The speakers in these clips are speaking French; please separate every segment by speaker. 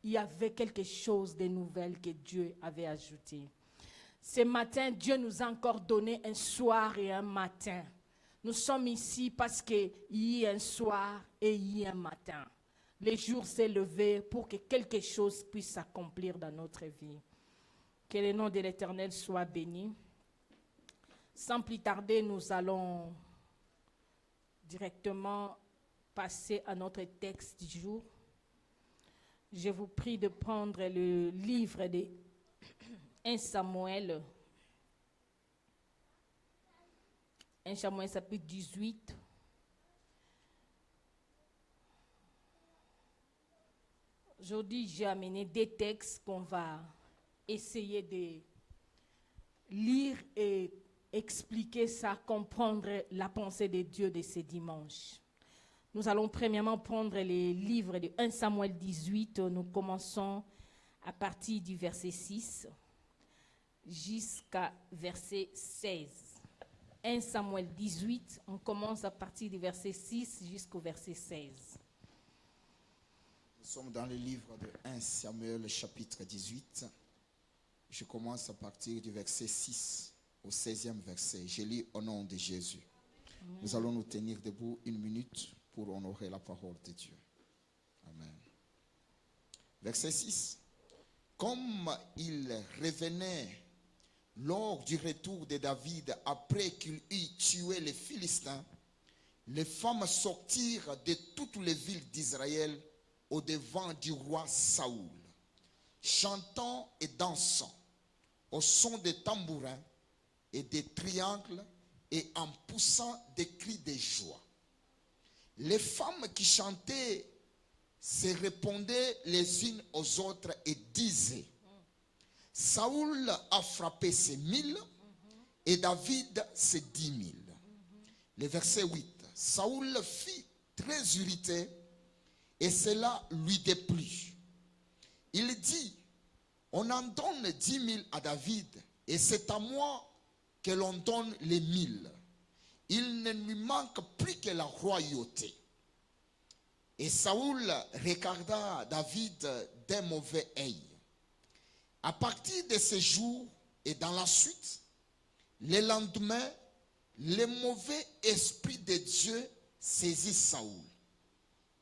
Speaker 1: il y avait quelque chose de nouvel que Dieu avait ajouté. Ce matin, Dieu nous a encore donné un soir et un matin. Nous sommes ici parce qu'il y a un soir et il y a un matin. Le jour s'est levé pour que quelque chose puisse s'accomplir dans notre vie. Que le nom de l'Éternel soit béni. Sans plus tarder, nous allons directement passer à notre texte du jour. Je vous prie de prendre le livre de 1 Samuel. 1 Samuel chapitre 18. Aujourd'hui, j'ai amené des textes qu'on va essayer de lire et expliquer ça, comprendre la pensée de Dieu de ce dimanche. Nous allons premièrement prendre les livres de 1 Samuel 18. Nous commençons à partir du verset 6 jusqu'à verset 16. 1 Samuel 18, on commence à partir du verset 6 jusqu'au verset 16.
Speaker 2: Nous sommes dans le livre de 1 Samuel chapitre 18. Je commence à partir du verset 6 au 16e verset. Je lis au nom de Jésus. Amen. Nous allons nous tenir debout 1 minute pour honorer la parole de Dieu. Amen. Verset 6. Comme il revenait lors du retour de David après qu'il eut tué les Philistins, les femmes sortirent de toutes les villes d'Israël au devant du roi Saoul, chantant et dansant au son des tambourins et des triangles et en poussant des cris de joie. Les femmes qui chantaient se répondaient les unes aux autres et disaient: Saoul a frappé ses 1000 et David ses 10 000. Le verset 8. Saoul fut très irrité et cela lui déplut. Il dit: on en donne 10 000 à David et c'est à moi que l'on donne les 1000. Il ne lui manque plus que la royauté. Et Saoul regarda David d'un mauvais œil. À partir de ce jour et dans la suite, le lendemain, le mauvais esprit de Dieu saisit Saoul,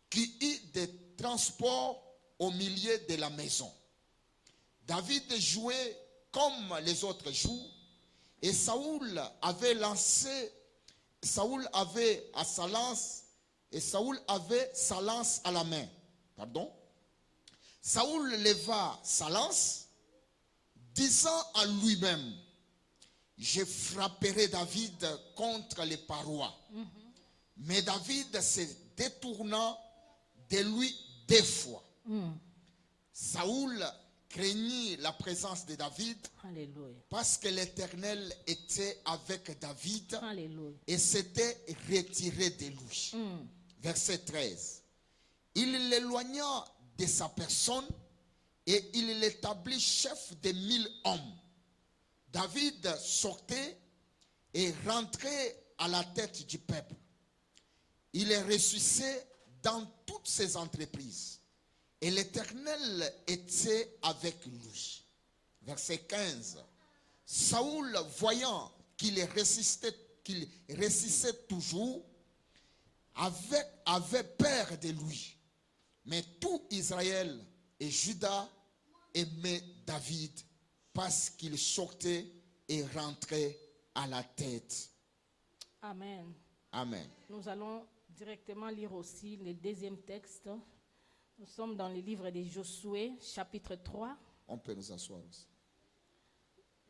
Speaker 2: qui eut des transports au milieu de la maison. David jouait comme les autres jours, et Saoul avait sa lance à la main. Saoul leva sa lance, disant à lui-même: je frapperai David contre les parois. Mais David se détourna de lui 2 fois. Saoul craignit la présence de David.
Speaker 1: Alléluia.
Speaker 2: Parce que l'Éternel était avec David.
Speaker 1: Alléluia.
Speaker 2: Et s'était retiré de lui. Verset 13. Il l'éloigna de sa personne et il l'établit chef de 1000 hommes. David sortait et rentrait à la tête du peuple. Il est ressuscité dans toutes ses entreprises. Et l'Éternel était avec lui. Verset 15. Saoul, voyant qu'il résistait toujours, avait peur de lui. Mais tout Israël et Juda aimaient David parce qu'il sortait et rentrait à la tête.
Speaker 1: Amen.
Speaker 2: Amen.
Speaker 1: Nous allons directement lire aussi le deuxième texte. Nous sommes dans le livre de Josué, chapitre 3.
Speaker 2: On peut nous asseoir aussi.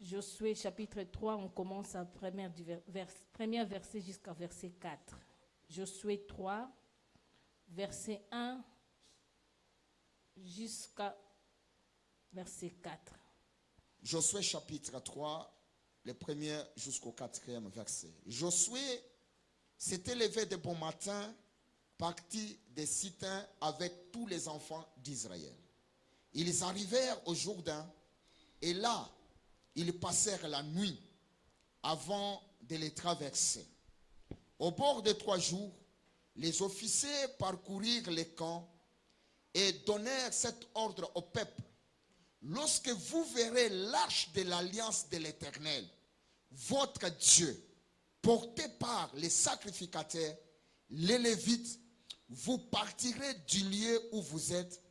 Speaker 1: Josué, chapitre 3, on commence à premier verset jusqu'à verset 4. Josué 3, verset 1 jusqu'à verset 4.
Speaker 2: Josué, chapitre 3, le premier jusqu'au 4e verset. Josué s'était levé de bon matin, parti de Sittim avec tous les enfants d'Israël. Ils arrivèrent au Jourdain et là, ils passèrent la nuit avant de les traverser. Au bord de 3 jours, les officiers parcoururent les camps et donnèrent cet ordre au peuple. Lorsque vous verrez l'arche de l'alliance de l'Éternel, votre Dieu, porté par les sacrificateurs, les Lévites, vous partirez du lieu où vous êtes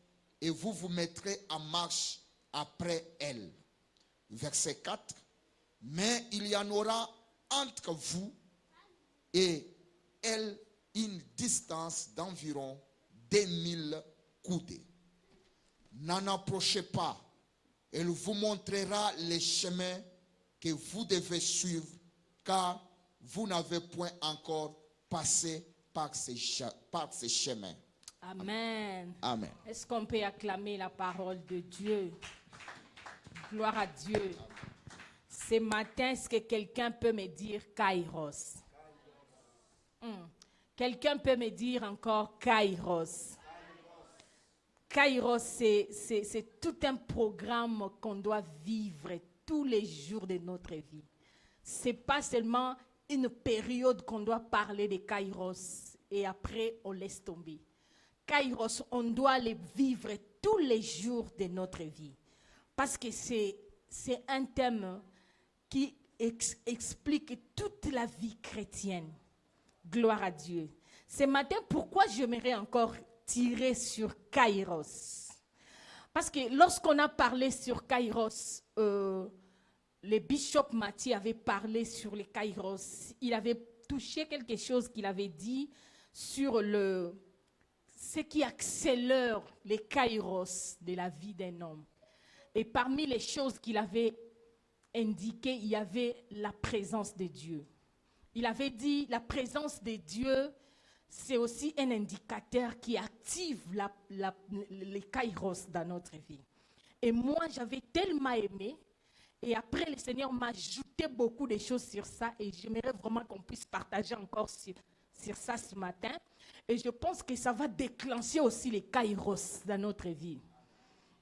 Speaker 2: et vous vous mettrez en marche après elle. Verset 4. Mais il y en aura entre vous et elle une distance d'environ 2000 coudées. N'en approchez pas. Elle vous montrera les chemins que vous devez suivre, car vous n'avez point encore passé par ces chemins.
Speaker 1: Amen.
Speaker 2: Amen.
Speaker 1: Est-ce qu'on peut acclamer la parole de Dieu? Gloire à Dieu. Ce matin, est-ce que quelqu'un peut me dire Kairos? Quelqu'un peut me dire encore Kairos? Kairos, c'est tout un programme qu'on doit vivre tous les jours de notre vie. Ce n'est pas seulement une période qu'on doit parler de Kairos et après on laisse tomber. Kairos, on doit les vivre tous les jours de notre vie. Parce que c'est un thème qui explique toute la vie chrétienne. Gloire à Dieu. Ce matin, pourquoi j'aimerais encore tirer sur Kairos? Parce que lorsqu'on a parlé sur Kairos, le bishop Mathieu avait parlé sur les Kairos. Il avait touché quelque chose qu'il avait dit sur ce qui accélère les Kairos de la vie d'un homme. Et parmi les choses qu'il avait indiquées, il y avait la présence de Dieu. Il avait dit la présence de Dieu, c'est aussi un indicateur qui active les Kairos dans notre vie. Et moi, j'avais tellement aimé. Et après, le Seigneur m'a ajouté beaucoup de choses sur ça. Et j'aimerais vraiment qu'on puisse partager encore sur ça ce matin. Et je pense que ça va déclencher aussi les Kairos dans notre vie.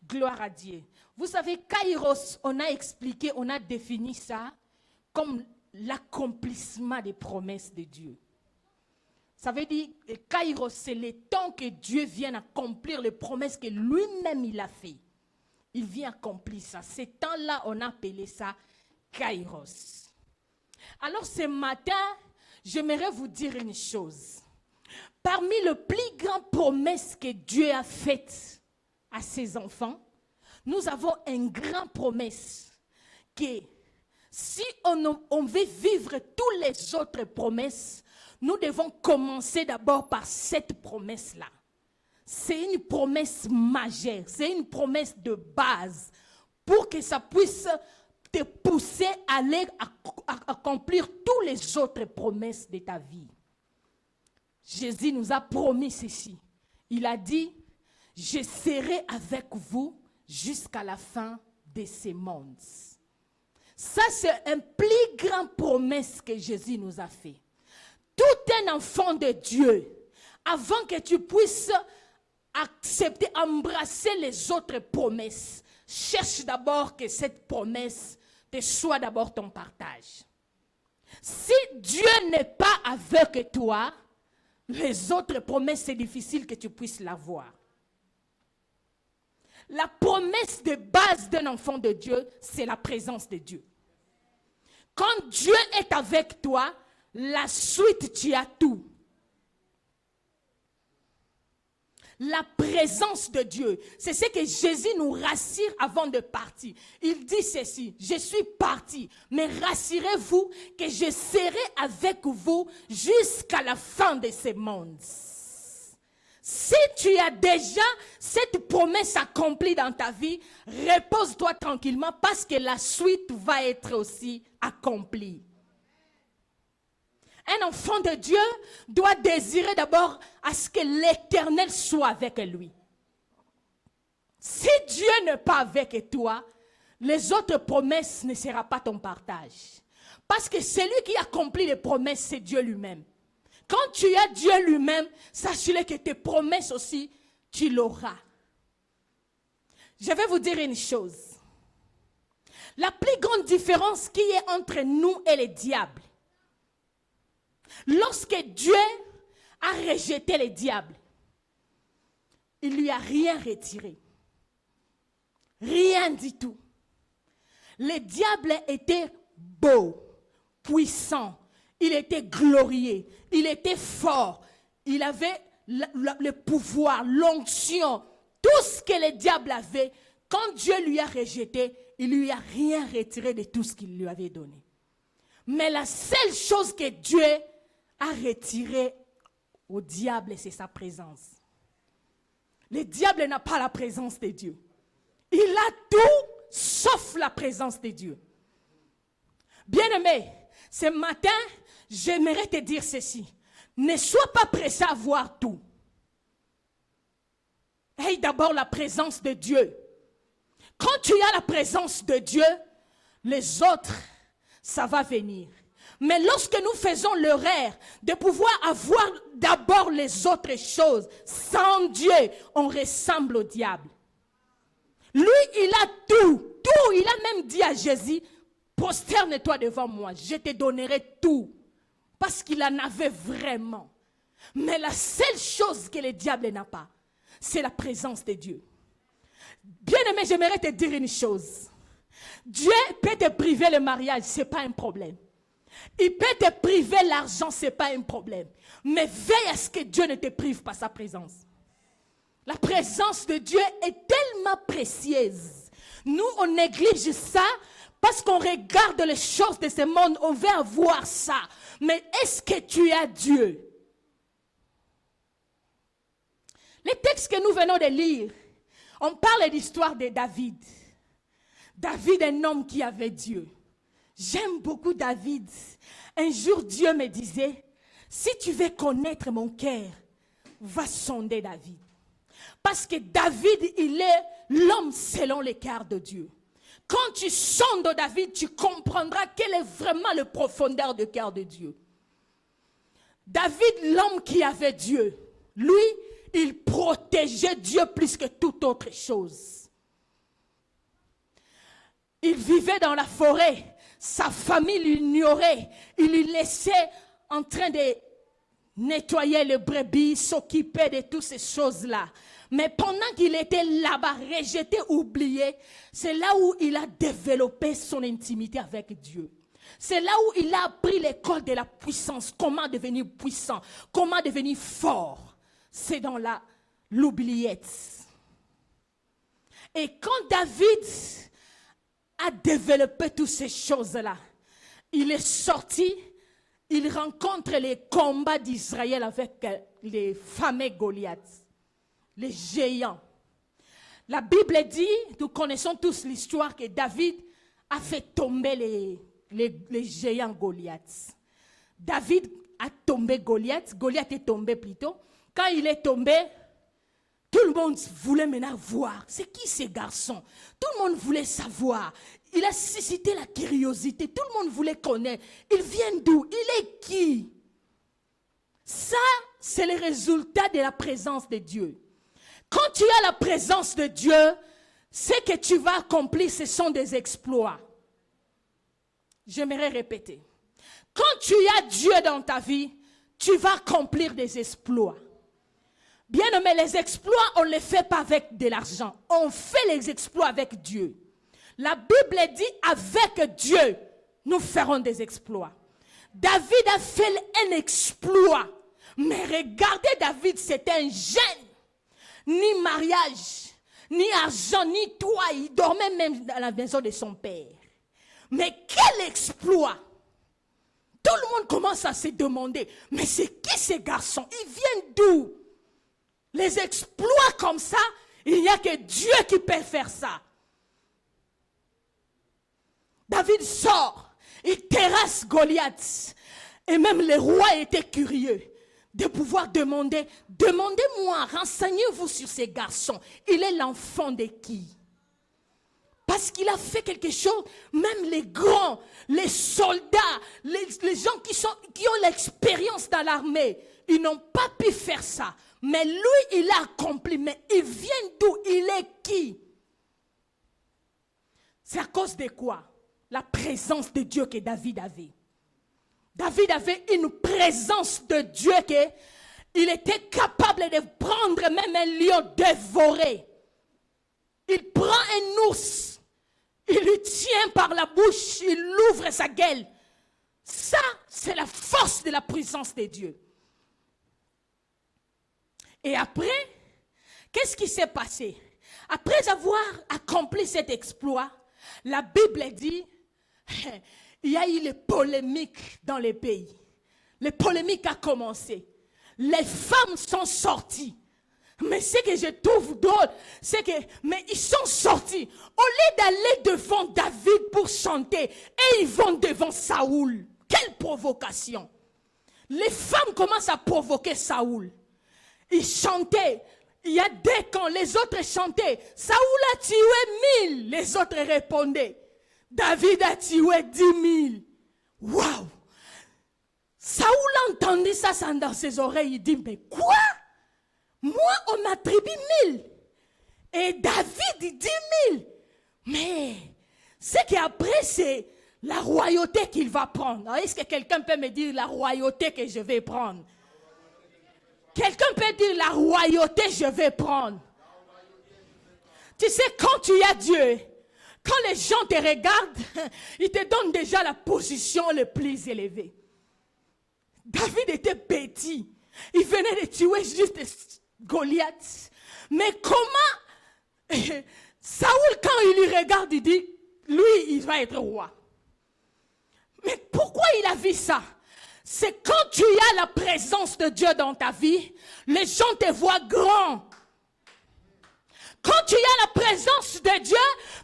Speaker 1: Gloire à Dieu. Vous savez, Kairos, on a expliqué, on a défini ça comme l'accomplissement des promesses de Dieu. Ça veut dire que Kairos, c'est le temps que Dieu vient accomplir les promesses que lui-même il a fait. Il vient accomplir ça. Ces temps-là, on a appelé ça Kairos. Alors ce matin, j'aimerais vous dire une chose. Parmi les plus grandes promesses que Dieu a faites à ses enfants, nous avons une grande promesse que si on veut vivre toutes les autres promesses, nous devons commencer d'abord par cette promesse-là. C'est une promesse majeure, c'est une promesse de base pour que ça puisse te pousser à aller accomplir toutes les autres promesses de ta vie. Jésus nous a promis ceci. Il a dit, je serai avec vous jusqu'à la fin de ce monde. Ça, c'est une plus grande promesse que Jésus nous a fait. Tout un enfant de Dieu, avant que tu puisses accepter, embrasser les autres promesses, cherche d'abord que cette promesse te soit d'abord ton partage. Si Dieu n'est pas avec toi, les autres promesses, c'est difficile que tu puisses l'avoir. La promesse de base d'un enfant de Dieu, c'est la présence de Dieu. Quand Dieu est avec toi, la suite, tu as tout. La présence de Dieu, c'est ce que Jésus nous rassure avant de partir. Il dit ceci, je suis parti, mais rassurez-vous que je serai avec vous jusqu'à la fin de ce monde. Si tu as déjà cette promesse accomplie dans ta vie, repose-toi tranquillement parce que la suite va être aussi accomplie. Un enfant de Dieu doit désirer d'abord à ce que l'Éternel soit avec lui. Si Dieu n'est pas avec toi, les autres promesses ne seront pas ton partage. Parce que celui qui accomplit les promesses, c'est Dieu lui-même. Quand tu as Dieu lui-même, sache-le que tes promesses aussi, tu l'auras. Je vais vous dire une chose. La plus grande différence qui est entre nous et le diable, lorsque Dieu a rejeté le diable, il lui a rien retiré. Rien du tout. Le diable était beau, puissant, il était glorieux, il était fort, il avait le pouvoir, l'onction, tout ce que le diable avait. Quand Dieu lui a rejeté, il lui a rien retiré de tout ce qu'il lui avait donné. Mais la seule chose que Dieu a retirée au diable, c'est sa présence. Le diable n'a pas la présence de Dieu. Il a tout sauf la présence de Dieu. Bien-aimé, ce matin, j'aimerais te dire ceci. Ne sois pas pressé à voir tout. Aie d'abord la présence de Dieu. Quand tu as la présence de Dieu, les autres, ça va venir. Mais lorsque nous faisons l'erreur de pouvoir avoir d'abord les autres choses, sans Dieu, on ressemble au diable. Lui, il a tout. Il a même dit à Jésus, prosterne-toi devant moi, je te donnerai tout. Parce qu'il en avait vraiment. Mais la seule chose que le diable n'a pas, c'est la présence de Dieu. Bien-aimé, j'aimerais te dire une chose. Dieu peut te priver le mariage, ce n'est pas un problème. Il peut te priver l'argent, ce n'est pas un problème. Mais veille à ce que Dieu ne te prive pas sa présence. La présence de Dieu est tellement précieuse. Nous, on néglige ça parce qu'on regarde les choses de ce monde, on veut avoir ça. Mais est-ce que tu as Dieu? Les textes que nous venons de lire, on parle de l'histoire de David. David, un homme qui avait Dieu. J'aime beaucoup David. Un jour, Dieu me disait, si tu veux connaître mon cœur, va sonder David. Parce que David, il est l'homme selon le cœur de Dieu. Quand tu sondes David, tu comprendras quelle est vraiment la profondeur du cœur de Dieu. David, l'homme qui avait Dieu, lui, il protégeait Dieu plus que toute autre chose. Il vivait dans la forêt, sa famille l'ignorait, il lui laissait en train de nettoyer les brebis, s'occuper de toutes ces choses-là. Mais pendant qu'il était là-bas, rejeté, oublié, c'est là où il a développé son intimité avec Dieu. C'est là où il a appris l'école de la puissance, comment devenir puissant, comment devenir fort. C'est dans l'oubliette. Et quand David a développé toutes ces choses-là, il est sorti, il rencontre les combats d'Israël avec les fameux Goliath. Les géants. La Bible dit, nous connaissons tous l'histoire que David a fait tomber les géants Goliath. David a tombé Goliath est tombé plutôt. Quand il est tombé, tout le monde voulait maintenant voir. C'est qui ces garçons? Tout le monde voulait savoir. Il a suscité la curiosité. Tout le monde voulait connaître. Il vient d'où? Il est qui? Ça, c'est le résultat de la présence de Dieu. Quand tu as la présence de Dieu, ce que tu vas accomplir, ce sont des exploits. J'aimerais répéter. Quand tu as Dieu dans ta vie, tu vas accomplir des exploits. Bien aimé, les exploits, on ne les fait pas avec de l'argent. On fait les exploits avec Dieu. La Bible dit, avec Dieu, nous ferons des exploits. David a fait un exploit. Mais regardez David, c'était un jeune. Ni mariage, ni argent, ni toit. Il dormait même dans la maison de son père. Mais quel exploit! Tout le monde commence à se demander, mais c'est qui ces garçons? Ils viennent d'où? Les exploits comme ça, il n'y a que Dieu qui peut faire ça. David sort, il terrasse Goliath. Et même les rois étaient curieux de pouvoir demander, demandez-moi, renseignez-vous sur ces garçons. Il est l'enfant de qui? Parce qu'il a fait quelque chose, même les grands, les soldats, les gens qui ont l'expérience dans l'armée, ils n'ont pas pu faire ça. Mais lui, il a accompli. Mais il vient d'où? Il est qui? C'est à cause de quoi? La présence de Dieu que David avait. David avait une présence de Dieu il était capable de prendre même un lion dévoré. Il prend un ours, il lui tient par la bouche, il ouvre sa gueule. Ça, c'est la force de la puissance de Dieu. Et après, qu'est-ce qui s'est passé? Après avoir accompli cet exploit, la Bible dit, il y a eu les polémiques dans les pays. Les polémiques ont commencé. Les femmes sont sorties. Mais ce que je trouve drôle, c'est que, mais ils sont sortis. Au lieu d'aller devant David pour chanter, et ils vont devant Saoul. Quelle provocation! Les femmes commencent à provoquer Saoul. Ils chantaient. Il y a des camps, les autres chantaient. Saoul a tué 1000. Les autres répondaient. David a tué 10 000. Waouh! Saoul a entendu ça dans ses oreilles. Il dit, mais quoi? Moi, on m'attribue 1000. Et David dit 10 000. Mais c'est qu'après, c'est la royauté qu'il va prendre. Est-ce que quelqu'un peut me dire la royauté que je vais prendre? Quelqu'un peut dire la royauté je vais prendre. Tu sais, quand tu as Dieu, quand les gens te regardent, ils te donnent déjà la position la plus élevée. David était petit. Il venait de tuer juste Goliath. Mais comment Saoul, quand il lui regarde, il dit, lui, il va être roi. Mais pourquoi il a vu ça? C'est quand tu as la présence de Dieu dans ta vie, les gens te voient grand. Quand tu as la présence de Dieu,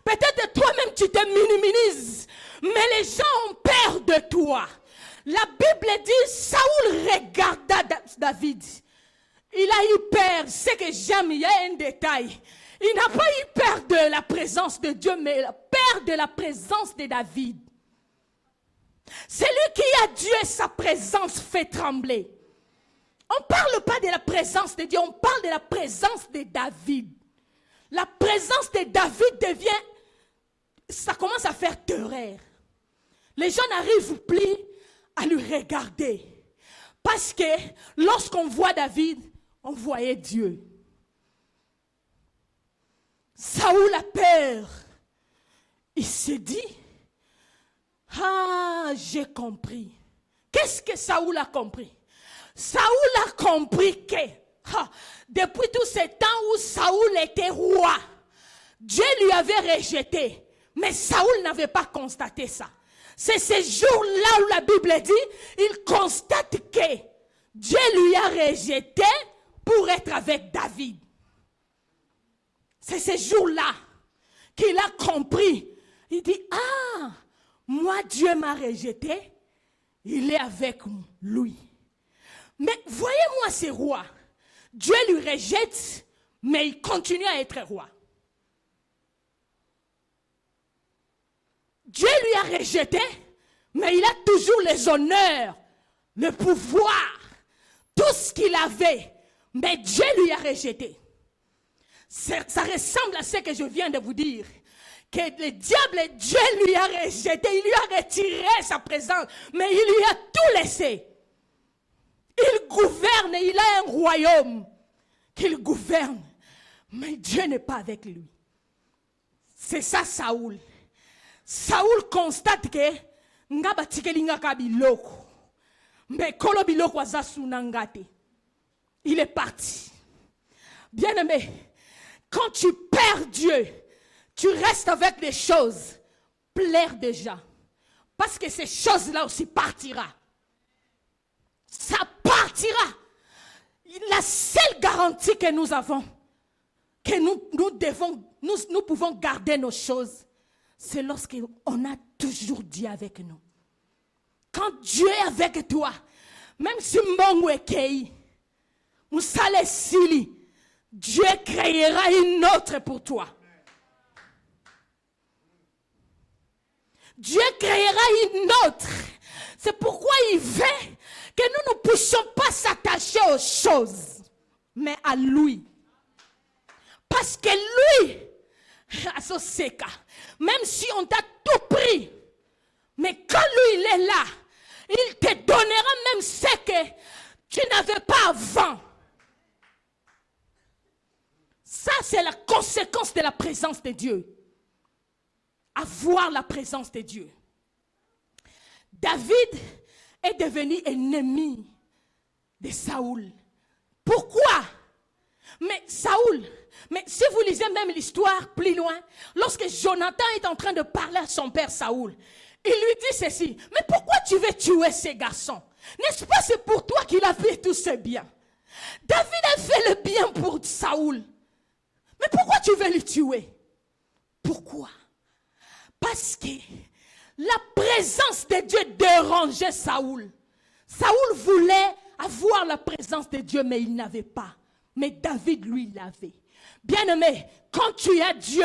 Speaker 1: peut-être toi-même tu te minimises, mais les gens ont peur de toi. La Bible dit, Saoul regarda David. Il a eu peur. C'est que j'aime, il y a un détail. Il n'a pas eu peur de la présence de Dieu, mais peur de la présence de David. C'est lui qui a Dieu et sa présence fait trembler. On ne parle pas de la présence de Dieu, on parle de la présence de David. La présence de David devient, ça commence à faire terreur. Les gens n'arrivent plus à lui regarder. Parce que lorsqu'on voit David, on voyait Dieu. Saoul a peur. Il s'est dit, ah, j'ai compris. Qu'est-ce que Saoul a compris? Saoul a compris que depuis tout ce temps où Saoul était roi, Dieu lui avait rejeté. Mais Saoul n'avait pas constaté ça. C'est ce jour-là où la Bible dit, il constate que Dieu lui a rejeté pour être avec David. C'est ce jour-là qu'il a compris. Il dit, ah, moi Dieu m'a rejeté, il est avec lui. Mais voyez-moi ces rois. Dieu lui rejette, mais il continue à être roi. Dieu lui a rejeté, mais il a toujours les honneurs, le pouvoir, tout ce qu'il avait. Mais Dieu lui a rejeté. Ça ressemble à ce que je viens de vous dire. Que le diable, Dieu lui a rejeté, il lui a retiré sa présence, mais il lui a tout laissé. Il gouverne, il a un royaume qu'il gouverne, mais Dieu n'est pas avec lui. C'est ça Saoul. Saoul constate que nga batikelinga ka biloko, mais kolo biloko azasunanga te. Il est parti. Bien-aimé, quand tu perds Dieu, tu restes avec des choses plaire déjà. Parce que ces choses-là aussi partira. Ça partira. La seule garantie que nous avons, que nous pouvons garder nos choses, c'est lorsqu'on a toujours Dieu avec nous. Quand Dieu est avec toi, même si Mbongo est kei, Moussale Sili, Dieu créera une autre pour toi. Dieu créera une autre. C'est pourquoi il veut que nous ne puissions pas s'attacher aux choses, mais à lui. Parce que lui, à ce seka, même si on t'a tout pris, mais quand lui il est là, il te donnera même ce que tu n'avais pas avant. Ça, c'est la conséquence de la présence de Dieu. Avoir la présence de Dieu. David est devenu ennemi de Saoul. Pourquoi? Mais Saoul, mais si vous lisez même l'histoire plus loin, lorsque Jonathan est en train de parler à son père Saoul, il lui dit ceci: mais pourquoi tu veux tuer ces garçons? N'est-ce pas c'est pour toi qu'il a fait tous ces biens? David a fait le bien pour Saoul. Mais pourquoi tu veux le tuer? Pourquoi? Parce que la présence de Dieu dérangeait Saoul. Saoul voulait avoir la présence de Dieu, mais il n'avait pas. Mais David, lui, l'avait. Bien-aimé, quand tu as Dieu,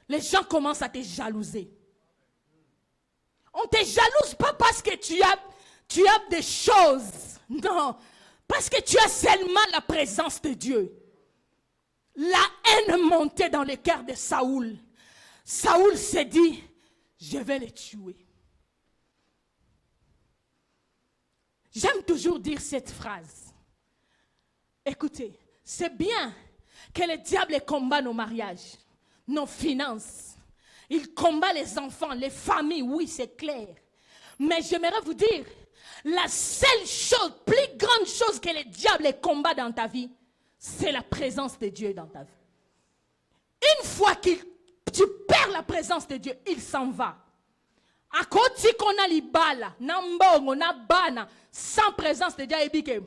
Speaker 1: les gens commencent à te jalouser. On ne te jalouse pas parce que tu as des choses. Non, parce que tu as seulement la présence de Dieu. La haine montait dans le cœur de Saoul. Saoul s'est dit, je vais les tuer. J'aime toujours dire cette phrase. Écoutez, c'est bien que le diable combat nos mariages, nos finances. Il combat les enfants, les familles, oui, c'est clair. Mais j'aimerais vous dire, la seule chose, plus grande chose que le diable combat dans ta vie, c'est la présence de Dieu dans ta vie. Une fois que tu perds la présence de Dieu, il s'en va. À côté qu'on a l'ibala, nambongo, nabana, sans présence de Dieu, il dit que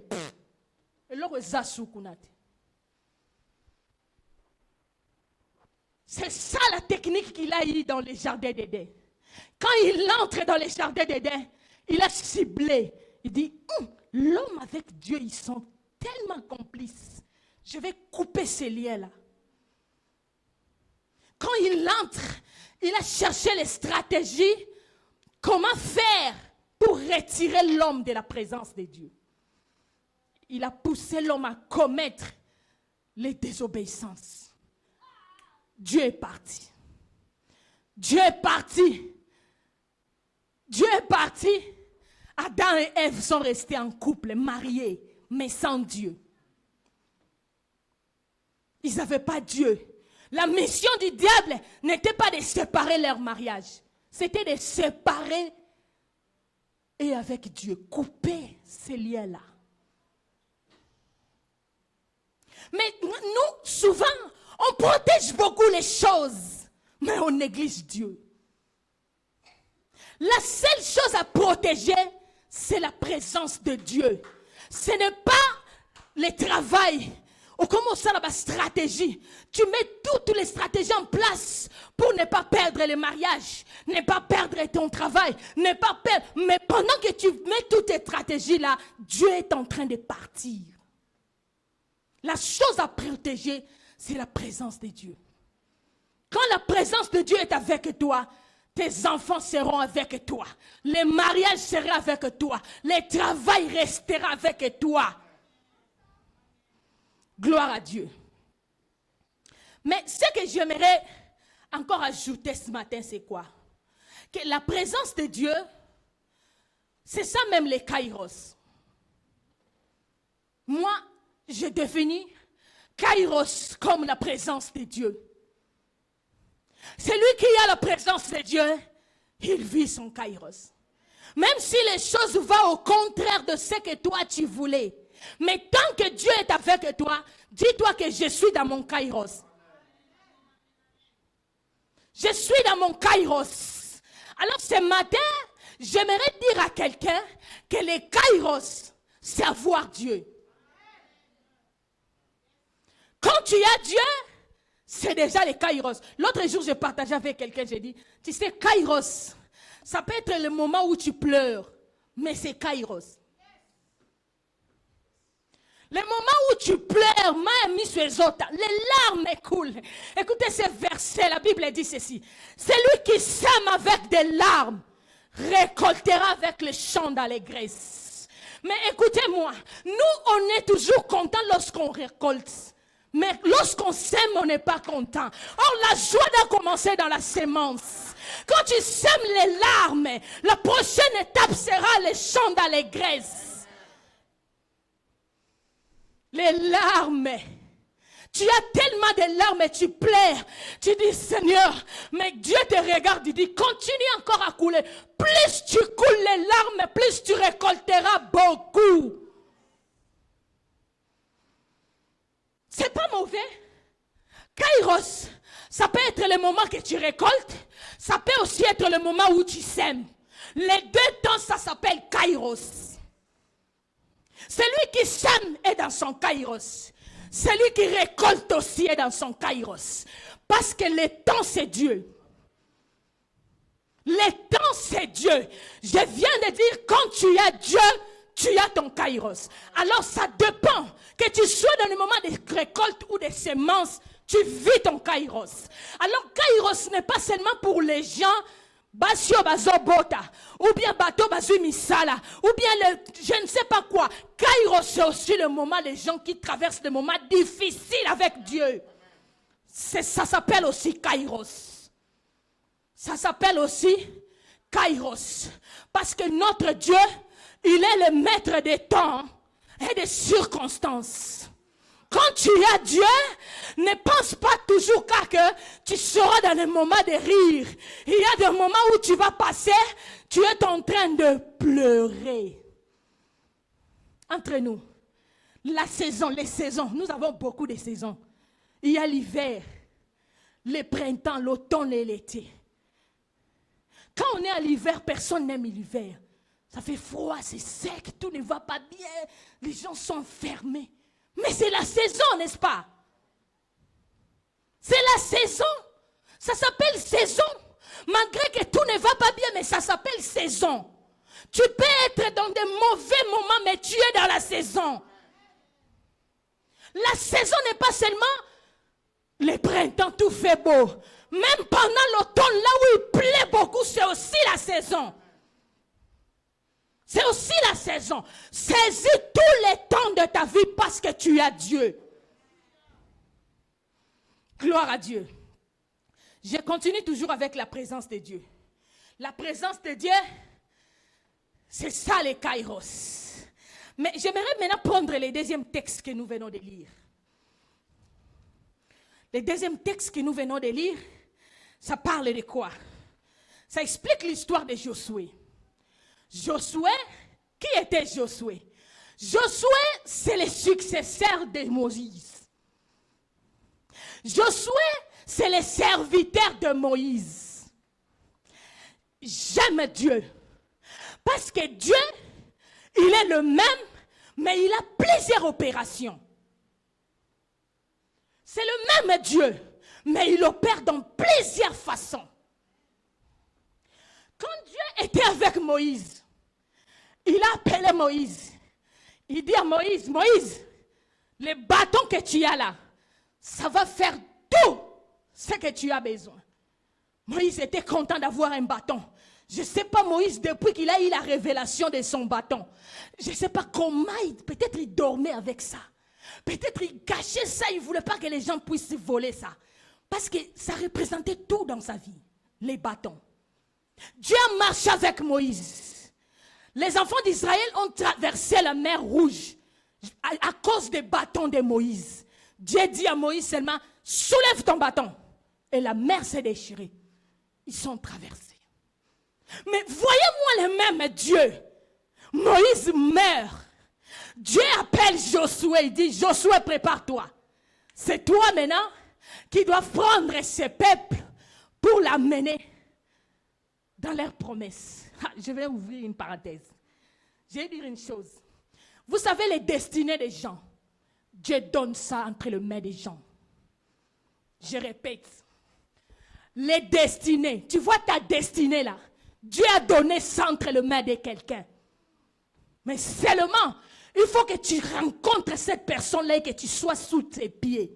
Speaker 1: c'est ça la technique qu'il a eue dans les jardins d'Éden. Quand il entre dans les jardins d'Éden, il a ciblé. Il dit, l'homme avec Dieu, ils sont tellement complices. Je vais couper ces liens-là. Quand il entre, il a cherché les stratégies. Comment faire pour retirer l'homme de la présence de Dieu? Il a poussé l'homme à commettre les désobéissances. Dieu est parti. Dieu est parti. Dieu est parti. Adam et Ève sont restés en couple, mariés, mais sans Dieu. Ils n'avaient pas Dieu. La mission du diable n'était pas de séparer leur mariage. C'était de séparer et avec Dieu, couper ces liens-là. Mais nous, souvent, on protège beaucoup les choses, mais on néglige Dieu. La seule chose à protéger, c'est la présence de Dieu. Ce n'est pas le travail. Ou comment ça, la stratégie. Tu mets toutes les stratégies en place pour ne pas perdre le mariage, ne pas perdre ton travail, ne pas perdre. Mais pendant que tu mets toutes tes stratégies là, Dieu est en train de partir. La chose à protéger, c'est la présence de Dieu. Quand la présence de Dieu est avec toi, tes enfants seront avec toi. Les mariages seront avec toi. Le travail restera avec toi. Gloire à Dieu. Mais ce que j'aimerais encore ajouter ce matin, c'est quoi? Que la présence de Dieu, c'est ça même les kairos. Moi, je définis kairos comme la présence de Dieu. Celui qui a la présence de Dieu, il vit son kairos. Même si les choses vont au contraire de ce que toi tu voulais. Mais tant que Dieu est avec toi, dis-toi que je suis dans mon kairos. Je suis dans mon kairos. Alors ce matin, j'aimerais dire à quelqu'un que les kairos, c'est avoir Dieu. Quand tu as Dieu, c'est déjà les kairos. L'autre jour, je partageais avec quelqu'un, j'ai dit, tu sais, kairos, ça peut être le moment où tu pleures, mais c'est kairos. Le moment où tu pleures, les larmes coulent. Écoutez ce verset, la Bible dit ceci. Celui qui sème avec des larmes récoltera avec le chant d'allégresse. Mais écoutez-moi, nous on est toujours contents lorsqu'on récolte. Mais lorsqu'on sème, on n'est pas content. Or, la joie doit commencer dans la sémence. Quand tu sèmes les larmes, la prochaine étape sera le chant d'allégresse. Les larmes. Tu as tellement de larmes et tu pleures. Tu dis, Seigneur, mais Dieu te regarde, il dit, continue encore à couler. Plus tu coules les larmes, plus tu récolteras beaucoup. C'est pas mauvais. Kairos, ça peut être le moment que tu récoltes. Ça peut aussi être le moment où tu sèmes. Les deux temps, ça s'appelle Kairos. Celui qui sème est dans son Kairos. Celui qui récolte aussi est dans son Kairos. Parce que le temps, c'est Dieu. Le temps, c'est Dieu. Je viens de dire, quand tu as Dieu, tu as ton Kairos. Alors, ça dépend. Que tu sois dans le moment de récolte ou de semences, tu vis ton Kairos. Alors, Kairos n'est pas seulement pour les gens Basio bazobota, ou bien bateau bazu misala, ou bien je ne sais pas quoi. Kairos, c'est aussi le moment des gens qui traversent des moments difficiles avec Dieu. Ça s'appelle aussi Kairos. Ça s'appelle aussi Kairos. Parce que notre Dieu, il est le maître des temps et des circonstances. Quand tu as Dieu, ne pense pas toujours que tu seras dans les moments de rire. Il y a des moments où tu vas passer, tu es en train de pleurer. Entre nous, la saison, les saisons, nous avons beaucoup de saisons. Il y a l'hiver, le printemps, l'automne et l'été. Quand on est à l'hiver, personne n'aime l'hiver. Ça fait froid, c'est sec, tout ne va pas bien, les gens sont fermés. Mais c'est la saison, n'est-ce pas? C'est la saison. Ça s'appelle saison. Malgré que tout ne va pas bien, mais ça s'appelle saison. Tu peux être dans de mauvais moments, mais tu es dans la saison. La saison n'est pas seulement le printemps, tout fait beau. Même pendant l'automne, là où il plaît beaucoup, c'est aussi la saison. C'est aussi la saison. Saisis tous les temps de ta vie parce que tu as Dieu. Gloire à Dieu. Je continue toujours avec la présence de Dieu. La présence de Dieu, c'est ça les Kairos. Mais j'aimerais maintenant prendre les deuxièmes textes que nous venons de lire. Les deuxièmes textes que nous venons de lire, ça parle de quoi? Ça explique l'histoire de Josué. Josué, qui était Josué? Josué, c'est le successeur de Moïse. Josué, c'est le serviteur de Moïse. J'aime Dieu. Parce que Dieu, il est le même, mais il a plusieurs opérations. C'est le même Dieu, mais il opère dans plusieurs façons. Quand Dieu était avec Moïse, il a appelé Moïse. Il dit à Moïse, Moïse, le bâton que tu as là, ça va faire tout ce que tu as besoin. Moïse était content d'avoir un bâton. Je ne sais pas Moïse, depuis qu'il a eu la révélation de son bâton, je ne sais pas comment, peut-être il dormait avec ça. Peut-être il cachait ça, il ne voulait pas que les gens puissent voler ça. Parce que ça représentait tout dans sa vie, les bâtons. Dieu a marché avec Moïse. Les enfants d'Israël ont traversé la mer Rouge à cause des bâtons de Moïse. Dieu dit à Moïse seulement, soulève ton bâton. Et la mer s'est déchirée. Ils sont traversés. Mais voyez-moi le même Dieu. Moïse meurt. Dieu appelle Josué. Il dit, Josué, prépare-toi. C'est toi maintenant qui dois prendre ce peuple pour l'amener dans leurs promesses. Je vais ouvrir une parenthèse. Je vais dire une chose. Vous savez les destinées des gens. Dieu donne ça entre les mains des gens. Je répète. Les destinées. Tu vois ta destinée là. Dieu a donné ça entre les mains de quelqu'un. Mais seulement, il faut que tu rencontres cette personne-là et que tu sois sous ses pieds.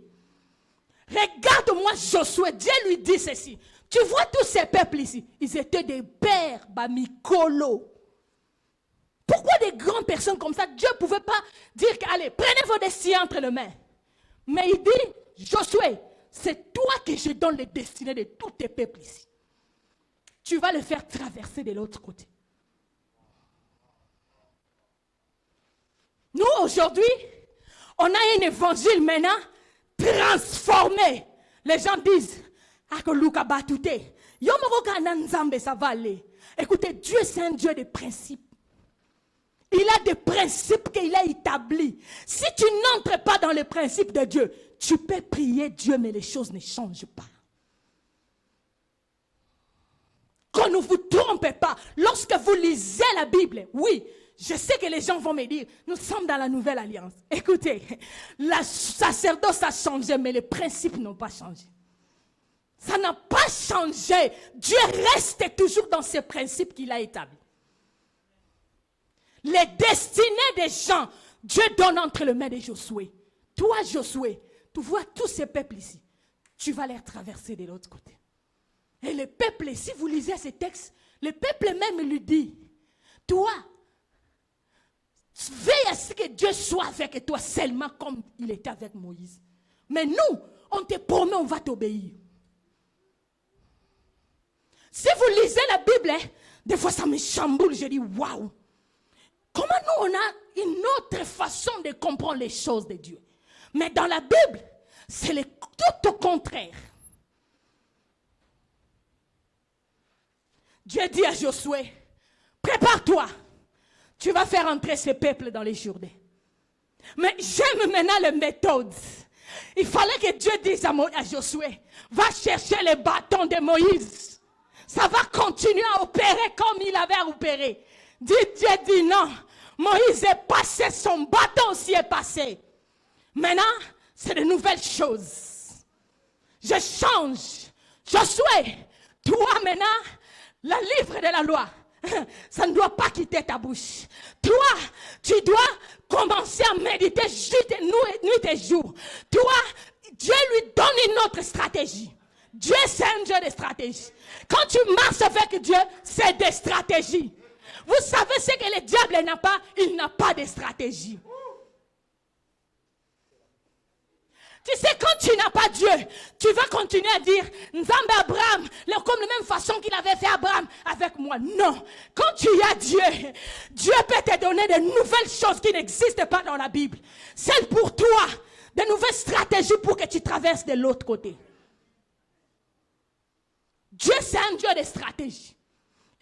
Speaker 1: Regarde-moi Josué. Dieu lui dit ceci. Tu vois tous ces peuples ici, ils étaient des pères, bamikolo. Pourquoi des grandes personnes comme ça, Dieu ne pouvait pas dire, allez, prenez vos destinées entre les mains. Mais il dit, Josué, c'est toi que je donne les destinées de tous tes peuples ici. Tu vas les faire traverser de l'autre côté. Nous, aujourd'hui, On a un évangile maintenant transformé. Les gens disent, ça va aller. Écoutez, Dieu c'est un Dieu de principes. Il a des principes qu'il a établis. Si tu n'entres pas dans les principes de Dieu, tu peux prier Dieu, mais les choses ne changent pas. Qu'on ne vous trompe pas. Lorsque vous lisez la Bible, oui, je sais que les gens vont me dire, nous sommes dans la nouvelle alliance. Écoutez, la sacerdoce a changé, mais les principes n'ont pas changé. Ça n'a pas changé. Dieu reste toujours dans ses principes qu'il a établis. Les destinées des gens, Dieu donne entre les mains de Josué. Toi, Josué, tu vois tous ces peuples ici. Tu vas les traverser de l'autre côté. Et le peuple, si vous lisez ces textes, le peuple même lui dit, toi, veille à ce que Dieu soit avec toi seulement comme il était avec Moïse. Mais nous, on te promet, on va t'obéir. Si vous lisez la Bible, des fois ça me chamboule, je dis, waouh. Comment nous, on a une autre façon de comprendre les choses de Dieu. Mais dans la Bible, c'est tout au contraire. Dieu dit à Josué, prépare-toi. Tu vas faire entrer ce peuple dans les Jourdains. Mais j'aime maintenant les méthodes. Il fallait que Dieu dise à Josué, va chercher les bâtons de Moïse. Ça va continuer à opérer comme il avait opéré. Dieu dit non. Moïse est passé, son bâton aussi est passé. Maintenant, c'est de nouvelles choses. Je change. Josué, toi maintenant, le livre de la loi, ça ne doit pas quitter ta bouche. Toi, tu dois commencer à méditer nuit et jour. Toi, Dieu lui donne une autre stratégie. Dieu, c'est un Dieu de stratégie. Quand tu marches avec Dieu, c'est des stratégies. Vous savez ce que le diable n'a pas? Il n'a pas de stratégie. Tu sais, quand tu n'as pas Dieu, tu vas continuer à dire Nzambe Abraham, comme de la même façon qu'il avait fait Abraham avec moi. Non. Quand tu as Dieu, Dieu peut te donner de nouvelles choses qui n'existent pas dans la Bible. C'est pour toi, de nouvelles stratégies pour que tu traverses de l'autre côté. Dieu, c'est un Dieu de stratégie.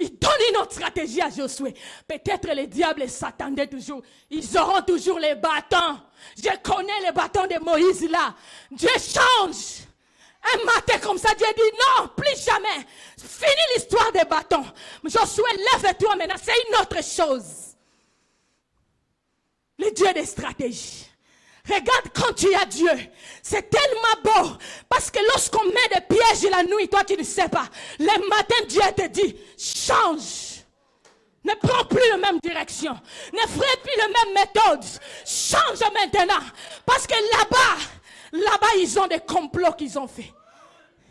Speaker 1: Il donne une autre stratégie à Josué. Peut-être les diables s'attendaient toujours. Ils auront toujours les bâtons. Je connais les bâtons de Moïse là. Dieu change. Un matin comme ça, Dieu dit non, plus jamais. Fini l'histoire des bâtons. Josué, lève-toi maintenant. C'est une autre chose. Le Dieu des stratégies. Regarde quand tu as Dieu. C'est tellement beau. Parce que lorsqu'on met des pièges la nuit, toi tu ne sais pas. Le matin, Dieu te dit, change. Ne prends plus la même direction. Ne ferai plus la même méthode. Change maintenant. Parce que là-bas, ils ont des complots qu'ils ont fait.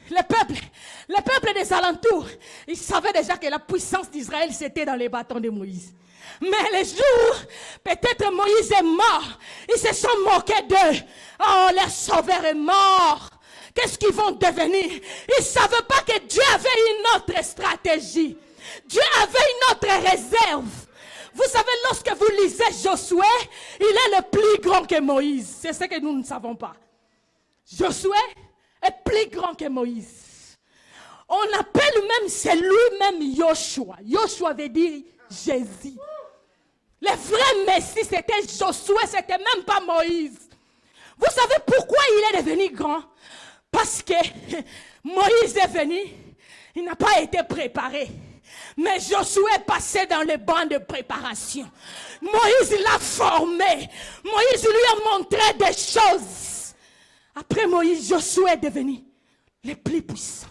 Speaker 1: Le peuple des alentours, ils savaient déjà que la puissance d'Israël, c'était dans les bâtons de Moïse. Mais les jours, peut-être Moïse est mort. Ils se sont moqués d'eux. Oh, leur sauveur est mort. Qu'est-ce qu'ils vont devenir? Ils ne savaient pas que Dieu avait une autre stratégie. Dieu avait une autre réserve. Vous savez, lorsque vous lisez Josué, il est le plus grand que Moïse. C'est ce que nous ne savons pas. Josué est plus grand que Moïse. On appelle même, c'est lui-même Yoshua. Yoshua veut dire Jésus. Le vrai Messie, c'était Josué, c'était même pas Moïse. Vous savez pourquoi il est devenu grand? Parce que Moïse est venu, il n'a pas été préparé. Mais Josué est passé dans les bancs de préparation. Moïse l'a formé. Moïse lui a montré des choses. Après Moïse, Josué est devenu le plus puissant.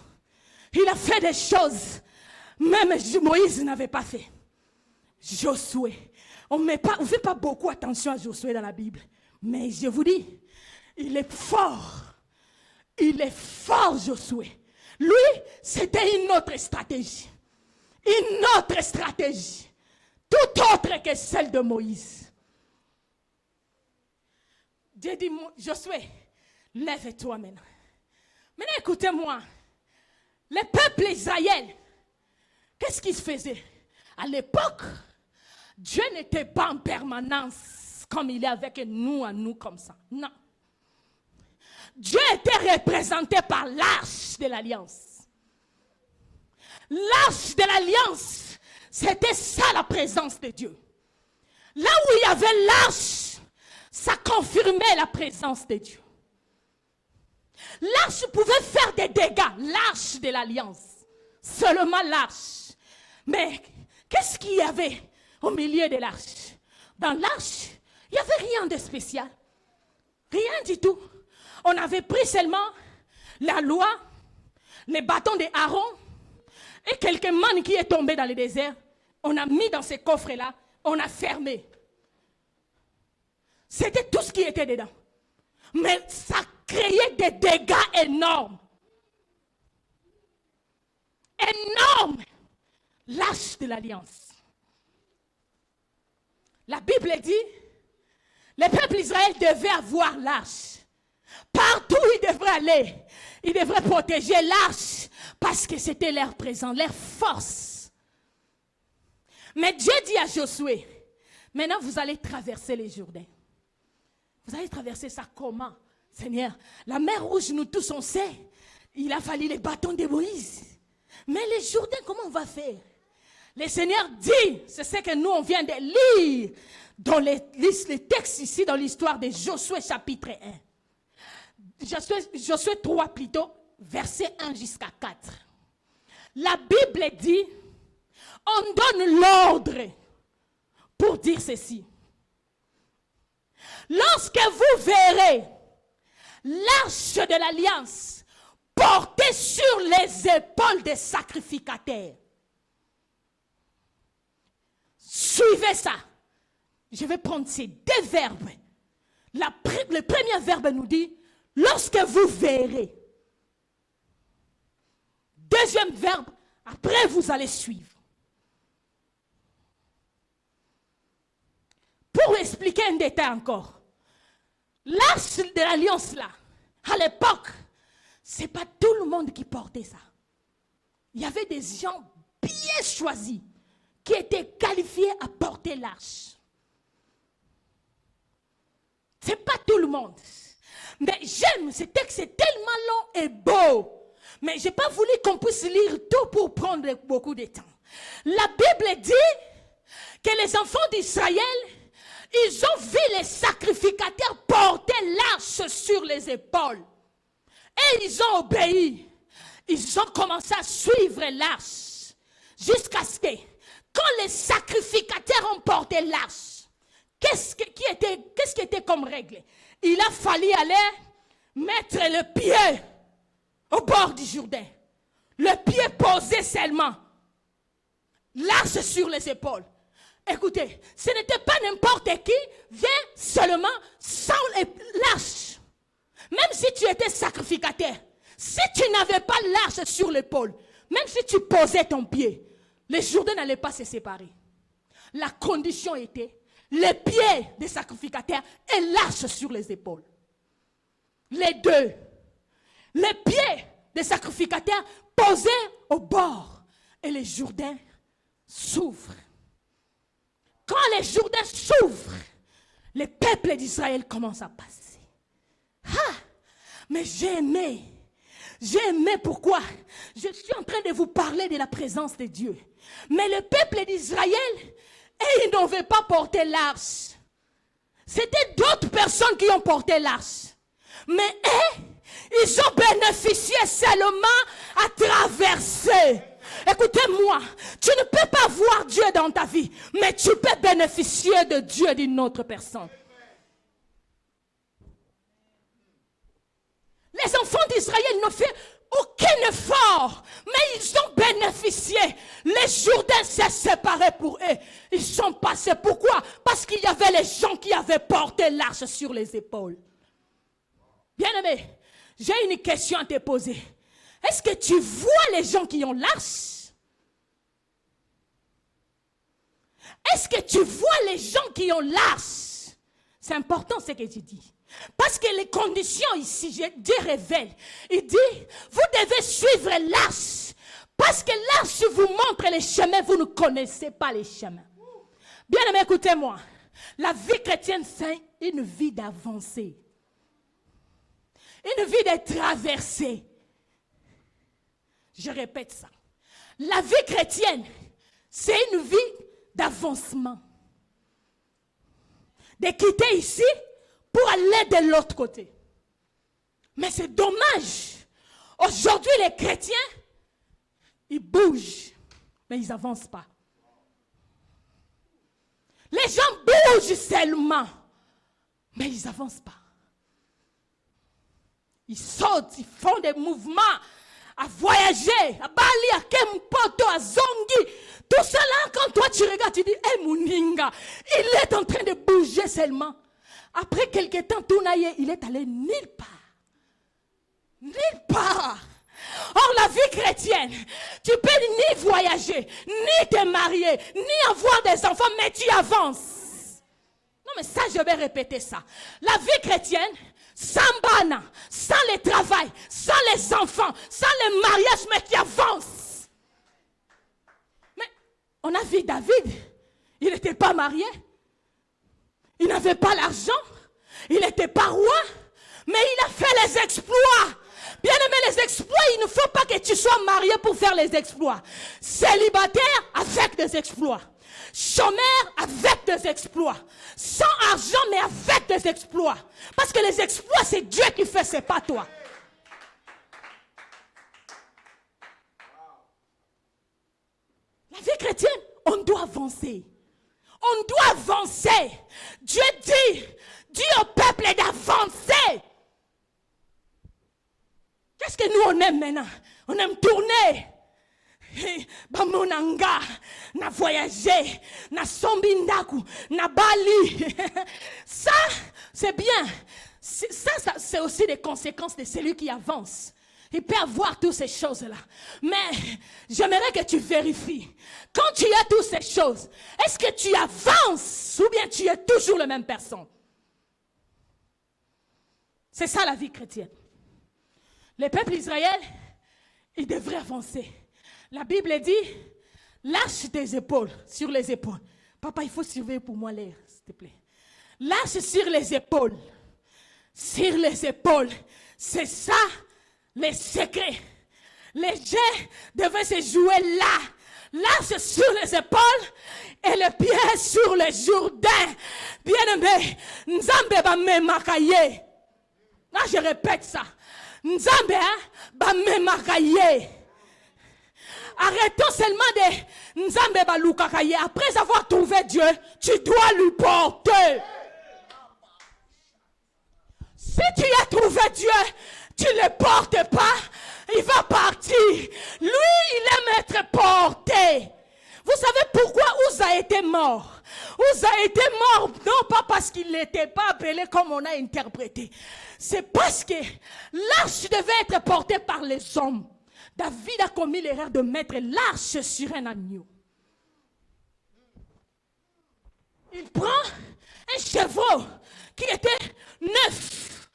Speaker 1: Il a fait des choses. Même Moïse n'avait pas fait. Josué. On ne fait pas beaucoup attention à Josué dans la Bible. Mais je vous dis, il est fort. Il est fort, Josué. Lui, c'était une autre stratégie. Une autre stratégie. Tout autre que celle de Moïse. Dieu dit, Josué, lève-toi maintenant. Maintenant, écoutez-moi. Le peuple Israël, qu'est-ce qu'il faisait? À l'époque, Dieu n'était pas en permanence comme il est avec nous, à nous comme ça. Non. Dieu était représenté par l'arche de l'alliance. L'arche de l'alliance, c'était ça la présence de Dieu. Là où il y avait l'arche, ça confirmait la présence de Dieu. L'arche pouvait faire des dégâts, l'arche de l'alliance. Seulement l'arche. Mais qu'est-ce qu'il y avait au milieu de l'arche? Dans l'arche, il n'y avait rien de spécial. Rien du tout. On avait pris seulement la loi, les bâtons d'Aaron et quelques mannes qui est tombé dans le désert. On a mis dans ces coffres-là, on a fermé. C'était tout ce qui était dedans. Mais ça créait des dégâts énormes. Énormes. L'arche de l'alliance. La Bible dit, le peuple d'Israël devait avoir l'arche. Partout où ils devraient aller, ils devraient protéger l'arche parce que c'était leur présence, leur force. Mais Dieu dit à Josué, maintenant vous allez traverser les Jourdains. Vous allez traverser ça comment, Seigneur? La mer Rouge, nous tous on sait, il a fallu les bâtons de Moïse. Mais les Jourdains, comment on va faire? Le Seigneur dit, c'est ce que nous on vient de lire dans les textes ici, dans l'histoire de Josué chapitre 1. Josué 3 plutôt, verset 1 jusqu'à 4. La Bible dit, on donne l'ordre pour dire ceci. Lorsque vous verrez l'arche de l'alliance portée sur les épaules des sacrificateurs, suivez ça. Je vais prendre ces deux verbes. Le premier verbe nous dit, lorsque vous verrez. Deuxième verbe, après vous allez suivre. Pour expliquer un détail encore, l'arche de l'alliance là, à l'époque, c'est pas tout le monde qui portait ça. Il y avait des gens bien choisis qui étaient qualifiés à porter l'arche. C'est pas tout le monde. Mais j'aime ce texte, c'est tellement long et beau. Mais je n'ai pas voulu qu'on puisse lire tout pour prendre beaucoup de temps. La Bible dit que les enfants d'Israël, ils ont vu les sacrificateurs porter l'arche sur les épaules. Et ils ont obéi. Ils ont commencé à suivre l'arche. Jusqu'à ce que, quand les sacrificateurs ont porté l'arche, qu'est-ce qui était comme règle? Il a fallu aller mettre le pied au bord du Jourdain. Le pied posé seulement. L'arche sur les épaules. Écoutez, ce n'était pas n'importe qui vient seulement sans l'arche. Même si tu étais sacrificateur, si tu n'avais pas l'arche sur l'épaule, même si tu posais ton pied, les Jourdains n'allaient pas se séparer. La condition était les pieds des sacrificateurs et l'arche sur les épaules. Les deux. Les pieds des sacrificateurs posés au bord et les Jourdains s'ouvrent. Quand les Jourdains s'ouvrent, les peuples d'Israël commencent à passer. Ah, mais j'ai aimé. J'ai aimé pourquoi? Je suis en train de vous parler de la présence de Dieu. Mais le peuple d'Israël, ils n'avaient pas porté l'arche. C'était d'autres personnes qui ont porté l'arche. Mais ils ont bénéficié seulement à traverser. Écoutez-moi, tu ne peux pas voir Dieu dans ta vie, mais tu peux bénéficier de Dieu d'une autre personne. Les enfants d'Israël n'ont fait aucun effort, mais ils ont bénéficié. Les Jourdains s'est séparés pour eux. Ils sont passés. Pourquoi? Parce qu'il y avait les gens qui avaient porté l'arche sur les épaules. Bien-aimé, j'ai une question à te poser. Est-ce que tu vois les gens qui ont l'arche? Est-ce que tu vois les gens qui ont l'arche? C'est important ce que tu dis. Parce que les conditions ici, Dieu révèle. Il dit, vous devez suivre l'arche. Parce que l'arche vous montre les chemins, vous ne connaissez pas les chemins. Bien aimé, écoutez-moi. La vie chrétienne, c'est une vie d'avancée. Une vie de traversée. Je répète ça. La vie chrétienne, c'est une vie d'avancement. De quitter ici pour aller de l'autre côté. Mais c'est dommage. Aujourd'hui, les chrétiens, ils bougent, mais ils n'avancent pas. Les gens bougent seulement, mais ils n'avancent pas. Ils sautent, ils font des mouvements, à voyager, à Bali, à Kempoto, à Zongi. Tout cela, quand toi tu regardes, tu dis, hey Mouninga, il est en train de bouger seulement. Après quelques temps, Tounaye, il est allé nulle part. Nulle part. Or, la vie chrétienne, tu peux ni voyager, ni te marier, ni avoir des enfants, mais tu avances. Non, mais ça, je vais répéter ça. La vie chrétienne, sans bana, sans le travail, sans les enfants, sans le mariage, mais tu avances. Mais on a vu David, il n'était pas marié, il n'avait pas l'argent, il n'était pas roi, mais il a fait les exploits. Bien aimé, les exploits, il ne faut pas que tu sois marié pour faire les exploits. Célibataire avec des exploits. Chômeur avec des exploits. Sans argent, mais avec des exploits. Parce que les exploits, c'est Dieu qui fait, c'est pas toi. La vie chrétienne, on doit avancer. On doit avancer. Dieu dit au peuple d'avancer. Qu'est-ce que nous on aime maintenant? On aime tourner. Bamonanga, na voyager, na sombindaku, na Bali. Ça, c'est bien. Ça, c'est aussi des conséquences de celui qui avance. Il peut avoir toutes ces choses-là. Mais j'aimerais que tu vérifies. Quand tu as toutes ces choses, est-ce que tu avances ou bien tu es toujours la même personne? C'est ça la vie chrétienne. Le peuple d'Israël, il devrait avancer. La Bible dit, lâche tes épaules, sur les épaules. Papa, il faut surveiller pour moi l'air, s'il te plaît. Lâche sur les épaules. Sur les épaules. C'est ça, les secrets. Les jets devaient se jouer là. Lâche sur les épaules et les pieds sur le Jourdain. Bien-aimé, Nzambe ba me makaye. Là, je répète ça. Nzambe ba me makaye. Arrêtons seulement de Nzambe ba lukakaye. Après avoir trouvé Dieu, tu dois lui porter. Si tu as trouvé Dieu, tu ne le portes pas, il va partir. Lui, il aime être porté. Vous savez pourquoi Uza a été mort? Uza a été mort, non pas parce qu'il n'était pas appelé comme on a interprété. C'est parce que l'arche devait être portée par les hommes. David a commis l'erreur de mettre l'arche sur un agneau. Il prend un chevreau qui était neuf.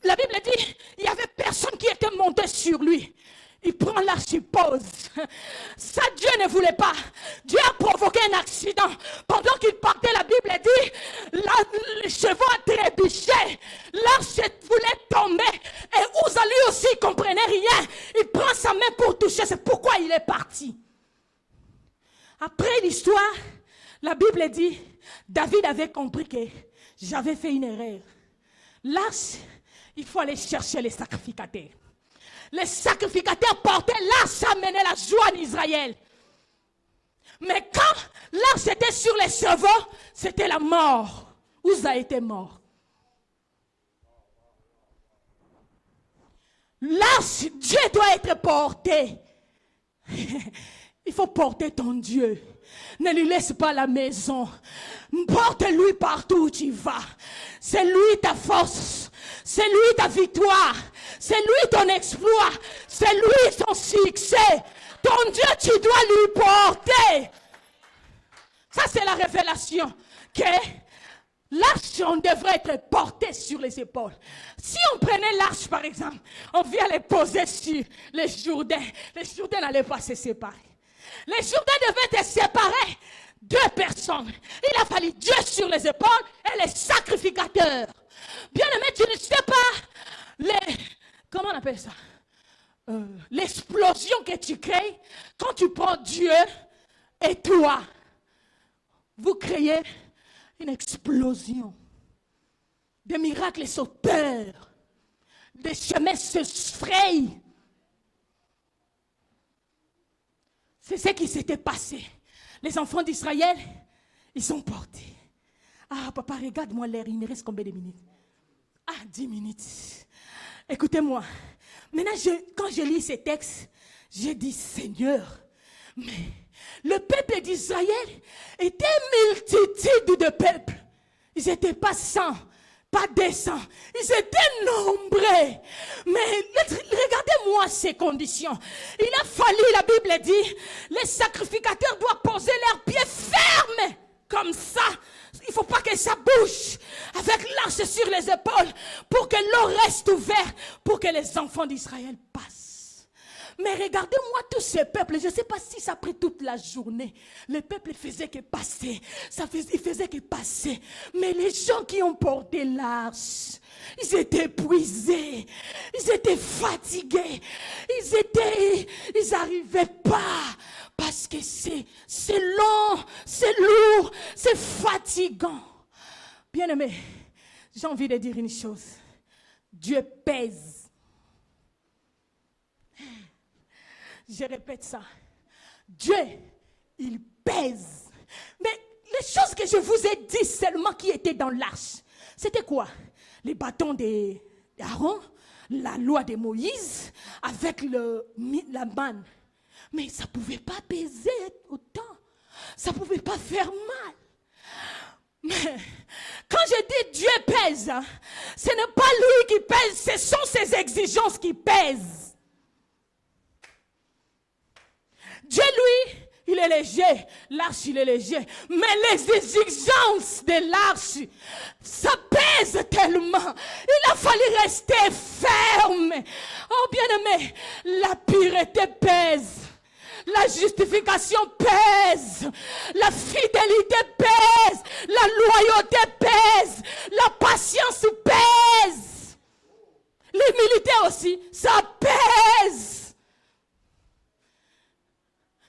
Speaker 1: La Bible dit, il n'y avait personne qui était monté sur lui. Il prend l'arche, il pose. Ça, Dieu ne voulait pas. Dieu a provoqué un accident. Pendant qu'il partait, la Bible dit, le chevaux a trébuché. L'arche voulait tomber. Et Uza lui aussi, il ne comprenait rien. Il prend sa main pour toucher. C'est pourquoi il est parti. Après l'histoire, la Bible dit, David avait compris que j'avais fait une erreur. L'arche, il faut aller chercher les sacrificateurs. Les sacrificateurs portaient l'arche, ça amenait la joie en Israël. Mais quand l'arche était sur les chevaux, c'était la mort. Uza était mort. L'arche, Dieu doit être porté. Il faut porter ton Dieu. Ne lui laisse pas la maison. Porte-lui partout où tu vas. C'est lui ta force. C'est lui ta victoire. C'est lui ton exploit. C'est lui ton succès. Ton Dieu, tu dois lui porter. Ça, c'est la révélation. Que l'arche, on devrait être porté sur les épaules. Si on prenait l'arche, par exemple, on vient les poser sur les Jourdains. Les Jourdains n'allaient pas se séparer. Les Jourdains devaient être séparés 2 personnes. Il a fallu Dieu sur les épaules et les sacrificateurs. Bien aimé, tu ne sais pas comment on appelle ça? L'explosion que tu crées quand tu prends Dieu et toi. Vous créez une explosion. Des miracles s'opèrent. Des chemins se frayent. C'est ce qui s'était passé. Les enfants d'Israël, ils sont portés. Ah, papa, regarde-moi l'air. Il me reste combien de minutes? 10 minutes. Écoutez-moi. Maintenant, quand je lis ces textes, je dis, Seigneur, mais le peuple d'Israël était une multitude de peuples. Ils n'étaient pas 100, pas 200. Ils étaient nombreux. Mais regardez-moi ces conditions. Il a fallu, la Bible dit, les sacrificateurs doivent poser leurs pieds fermes. Comme ça. Il ne faut pas que ça bouge. Avec l'arche sur les épaules. Pour que l'eau reste ouverte. Pour que les enfants d'Israël passent. Mais regardez-moi tous ces peuples. Je ne sais pas si ça a pris toute la journée. Les peuples faisaient que passer. Ils faisaient que passer. Mais les gens qui ont porté l'arche, ils étaient épuisés. Ils étaient fatigués. Ils n'arrivaient pas. Parce que c'est long, c'est lourd, c'est fatigant. Bien-aimé, j'ai envie de dire une chose. Dieu pèse. Je répète ça. Dieu, il pèse. Mais les choses que je vous ai dit seulement qui étaient dans l'arche, c'était quoi? Les bâtons d'Aaron, la loi de Moïse, avec la manne. Mais ça ne pouvait pas peser autant. Ça ne pouvait pas faire mal. Mais quand je dis Dieu pèse, ce n'est pas lui qui pèse, ce sont ses exigences qui pèsent. Dieu, lui, il est léger. L'arche, il est léger. Mais les exigences de l'arche, ça pèse tellement. Il a fallu rester ferme. Oh, bien-aimé, la pureté pèse. La justification pèse, la fidélité pèse, la loyauté pèse, la patience pèse, l'humilité aussi, ça pèse.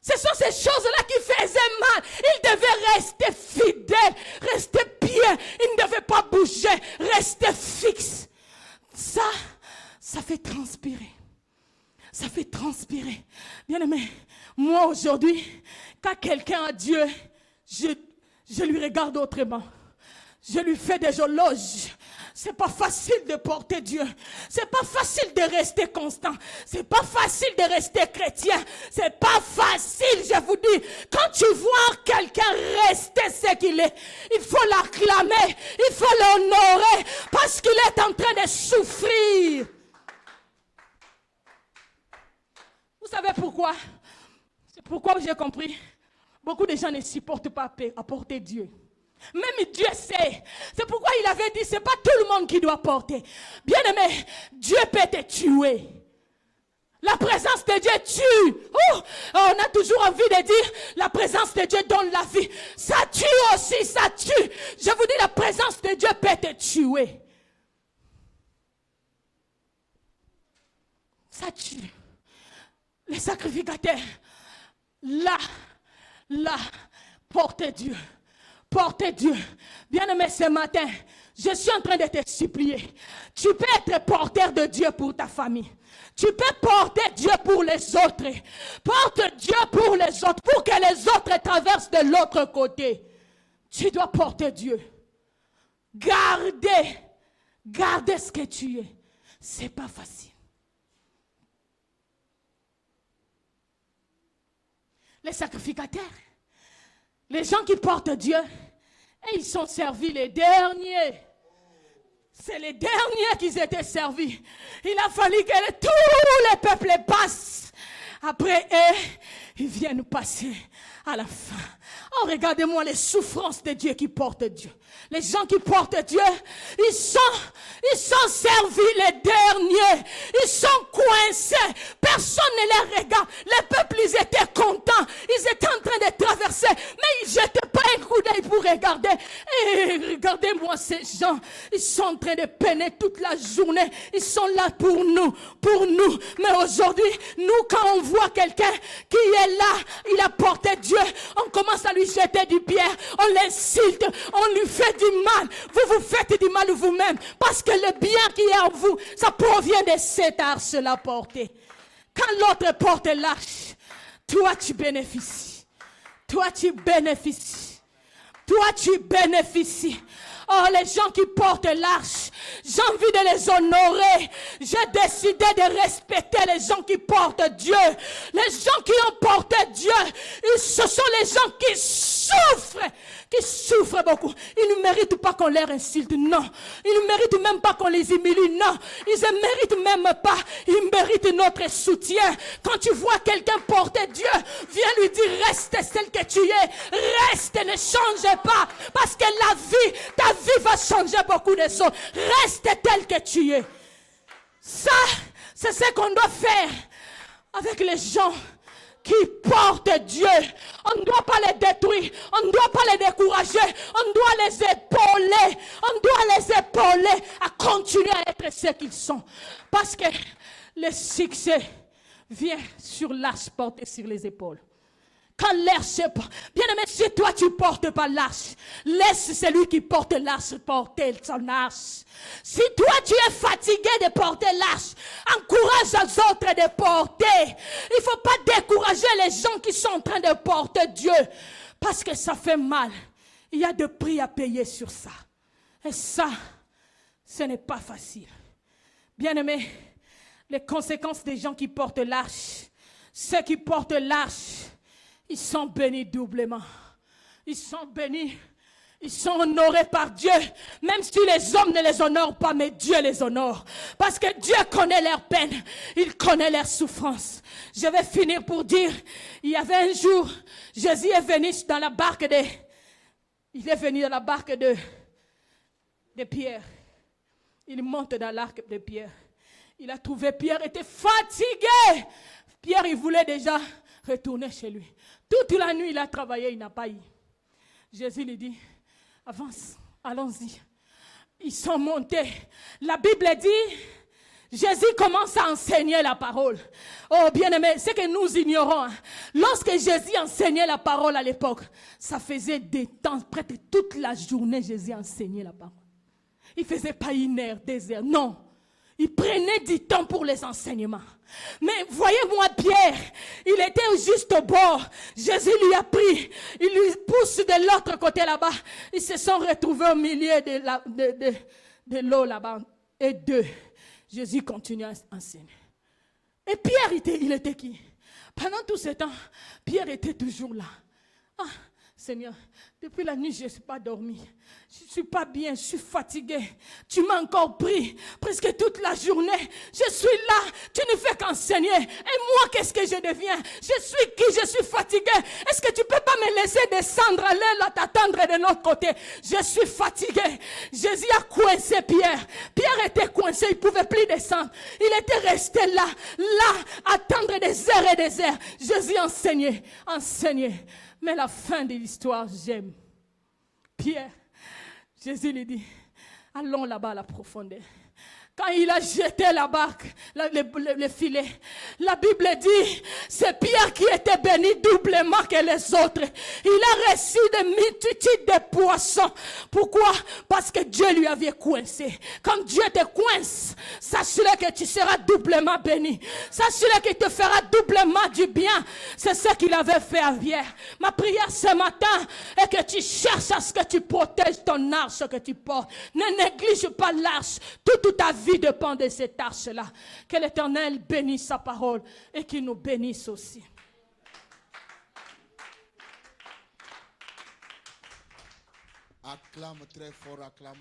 Speaker 1: Ce sont ces choses-là qui faisaient mal. Il devait rester fidèle, rester bien, il ne devait pas bouger, rester fixe. Ça fait transpirer. Ça fait transpirer. Bien-aimé, moi aujourd'hui, quand quelqu'un a Dieu, je lui regarde autrement. Je lui fais des éloges. C'est pas facile de porter Dieu. C'est pas facile de rester constant. C'est pas facile de rester chrétien. C'est pas facile, je vous dis. Quand tu vois quelqu'un rester ce qu'il est, il faut l'acclamer, il faut l'honorer parce qu'il est en train de souffrir. Vous savez pourquoi? C'est pourquoi j'ai compris. Beaucoup de gens ne supportent pas apporter Dieu. Même Dieu sait. C'est pourquoi il avait dit, c'est pas tout le monde qui doit porter. Bien aimé, Dieu peut te tuer. La présence de Dieu tue. On a toujours envie de dire, la présence de Dieu donne la vie. Ça tue aussi, ça tue. Je vous dis, la présence de Dieu peut te tuer. Ça tue. Les sacrificateurs, là, portez Dieu. Portez Dieu. Bien-aimé, ce matin, je suis en train de te supplier. Tu peux être porteur de Dieu pour ta famille. Tu peux porter Dieu pour les autres. Porte Dieu pour les autres, pour que les autres traversent de l'autre côté. Tu dois porter Dieu. Gardez ce que tu es. C'est pas facile. Les sacrificateurs, les gens qui portent Dieu, et ils sont servis les derniers. C'est les derniers qui étaient servis. Il a fallu que tous les peuples passent. Après eux, ils viennent passer à la fin. Oh, regardez-moi les souffrances de Dieu qui portent Dieu. Les gens qui portent Dieu, ils sont servis les derniers. Ils sont coincés. Personne ne les regarde. Les peuples, ils étaient contents. Ils étaient en train de traverser. Mais je te gens, ils sont en train de peiner toute la journée. Ils sont là pour nous. Mais aujourd'hui, nous, quand on voit quelqu'un qui est là, il a porté Dieu, on commence à lui jeter du pierre, on l'insulte, on lui fait du mal. Vous vous faites du mal vous-même, parce que le bien qui est en vous, ça provient de cet arche-là porté. Quand l'autre porte l'arche, toi tu bénéficies. Toi tu bénéficies. Toi tu bénéficies. Oh, les gens qui portent l'arche, j'ai envie de les honorer. J'ai décidé de respecter les gens qui portent Dieu. Les gens qui ont porté Dieu, ce sont les gens qui souffrent beaucoup. Ils ne méritent pas qu'on les insulte, non. Ils ne méritent même pas qu'on les humilie, non. Ils ne méritent même pas. Ils méritent notre soutien. Quand tu vois quelqu'un porter Dieu, viens lui dire, reste celle que tu es. Reste, ne change pas. Parce que la vie, ta vie va changer beaucoup de choses. Reste tel que tu es. Ça, c'est ce qu'on doit faire avec les gens qui portent Dieu. On ne doit pas les détruire. On ne doit pas les décourager. On doit les épauler. On doit les épauler à continuer à être ce qu'ils sont. Parce que le succès vient sur l'arche portée sur les épaules. Quand l'arche porte, bien aimé, si toi tu ne portes pas l'arche, laisse celui qui porte l'arche porter son arche. Si toi tu es fatigué de porter l'arche, encourage les autres de porter. Il ne faut pas décourager les gens qui sont en train de porter Dieu, parce que ça fait mal. Il y a des prix à payer sur ça. Et ça, ce n'est pas facile. Bien aimé, les conséquences des gens qui portent l'arche, ceux qui portent l'arche, ils sont bénis doublement. Ils sont bénis. Ils sont honorés par Dieu. Même si les hommes ne les honorent pas, mais Dieu les honore. Parce que Dieu connaît leur peine. Il connaît leur souffrance. Je vais finir pour dire, il y avait un jour, Jésus est venu dans la barque de Pierre. Il monte dans l'arc de Pierre. Il a trouvé Pierre était fatigué. Pierre, il voulait déjà retourner chez lui. Toute la nuit, il a travaillé, il n'a pas eu. Jésus lui dit, avance, allons-y. Ils sont montés. La Bible dit, Jésus commence à enseigner la parole. Oh, bien-aimé, c'est que nous ignorons. Lorsque Jésus enseignait la parole à l'époque, ça faisait des temps, presque toute la journée, Jésus enseignait la parole. Il ne faisait pas 1 heure, 2 heures, non. Il prenait du temps pour les enseignements. Mais voyez-moi Pierre, il était juste au bord. Jésus lui a pris, il lui pousse de l'autre côté là-bas. Ils se sont retrouvés au milieu de l'eau là-bas. Et Jésus continue à enseigner. Et Pierre, il était qui? Pendant tout ce temps, Pierre était toujours là. Ah, Seigneur, depuis la nuit, je ne suis pas dormi. Je ne suis pas bien, je suis fatigué. Tu m'as encore pris presque toute la journée. Je suis là, tu ne fais qu'enseigner. Et moi, qu'est-ce que je deviens? Je suis qui? Je suis fatigué. Est-ce que tu ne peux pas me laisser descendre, aller là, t'attendre de l'autre côté? Je suis fatigué. Jésus a coincé Pierre. Pierre était coincé, il ne pouvait plus descendre. Il était resté là, attendre des heures et des heures. Jésus enseignait. Mais la fin de l'histoire, j'aime. Pierre, Jésus lui dit, allons là-bas à la profondeur. Quand il a jeté la barque, le filet, la Bible dit, c'est Pierre qui était béni doublement que les autres. Il a reçu des multitudes de poissons. Pourquoi? Parce que Dieu lui avait coincé. Quand Dieu te coince, sache-le que tu seras doublement béni. Sache-le qu'il te fera doublement du bien. C'est ce qu'il avait fait à Pierre. Ma prière ce matin est que tu cherches à ce que tu protèges ton arche que tu portes. Ne néglige pas l'arche. Toute ta vie dépend de cette arche-là. Que l'Éternel bénisse sa parole et qu'il nous bénisse aussi.
Speaker 2: Acclame très fort, acclame.